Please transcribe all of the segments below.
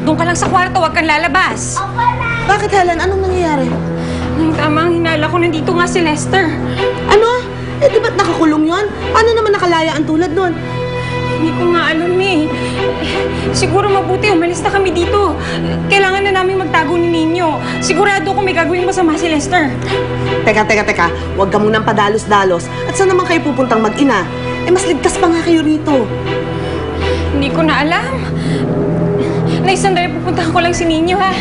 Doon ka lang sa kwarto, huwag kang lalabas. Bakit, Helen? Anong nangyayari? Nay, tama ang hinala ko. Nandito nga si Lester. Ano? Eh, di ba't nakakulong yon? Paano naman nakalaya ang tulad nun? Hindi ko nga alam eh. Siguro mabuti, umalis na kami dito. Kailangan na namin magtago ni Ninyo. Sigurado ko may gagawin masama si Lester. Teka. Huwag ka munang padalos-dalos. At saan naman kayo pupuntang mag-ina? Eh, mas ligtas pa nga kayo rito. Hindi ko na alam. Nay, sandali, pupuntahan ko lang si Ninyo, ha?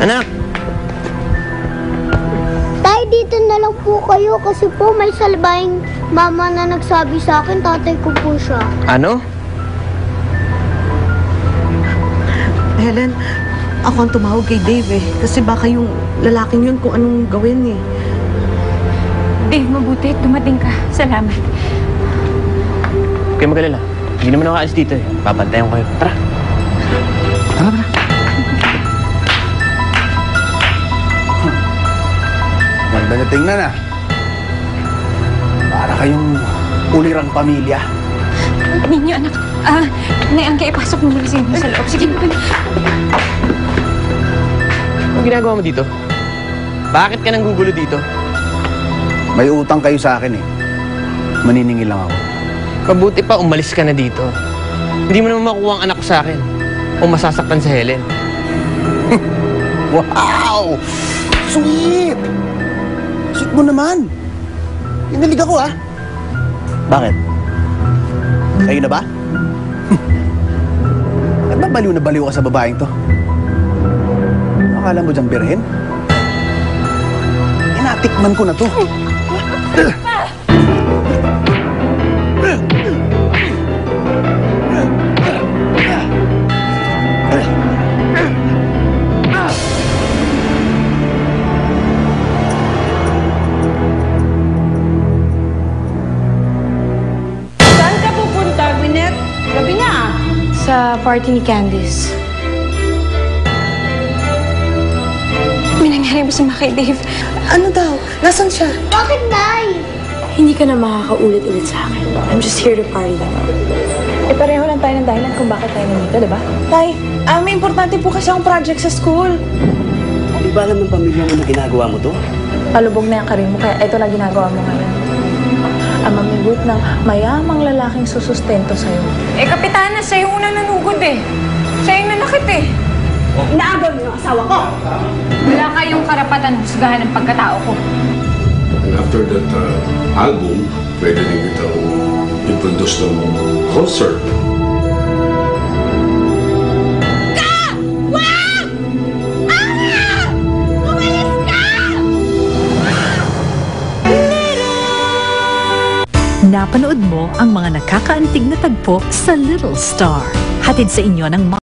Anak! Tay, dito na lang po kayo kasi po may salbaing mama na nagsabi sa akin, tatay ko po siya. Ano? Helen, ako ang tumawag kay Dave eh. Kasi baka yung lalaking yun kung anong gawin eh. Dave, mabuti. Dumating ka. Salamat. Huwag kayo mag-alala. Hindi naman ako aalis dito eh. Babantayan ko kayo. Tara! Tara! Ganda na tingnan ah. Para kayong ulirang pamilya. Ninyo, anak. Nay, Angke, ipasok mo muna sa inyo sa loob. Sige, Anong ginagawa mo dito? Bakit ka nang gugulo dito? May utang kayo sa akin eh. Maniningil lang ako. Mabuti pa umalis ka na dito. Hindi mo naman makuha ang anak ko sa akin. O masasaktan si Helen. Wow! Sweet! Sweet mo naman. Inalig ako ah. Bakit? Kayo na ba? At ba baliw na baliw ka sa babaeng to? Akala mo diyang birhen? Inatikman ko na to. Saan ka pupunta, Gwyneth? Gabi na ah. Sa party ni Candice. May nangyari ba sa kay Dave? Ano daw? Nasaan siya? Bakit, Nay? Hindi ka na makakaulit-ulit sa akin. I'm just here to party lang. Eh, pareho lang tayo ng dahilan kung bakit tayo nandito, diba? Tay, may importante po kasi akong project sa school. Di ba alam ng pamilya mo na ginagawa mo to? Palubog na yung karir mo, kaya ito na ginagawa mo ngayon. Ang mamibut ng mayamang lalaking susustento sa'yo. Eh, Kapitana, siya yung unang nanugod eh. Siya yung nanakit eh. Inaagaw niyo ang asawa ko. Wala kayong karapatan husgahan ng pagkatao ko. And after that album, pwede rin itong i-produce ng concert. Napanood mo ang mga nakakaantig na tagpo sa Little Star. Hatid sa inyo ng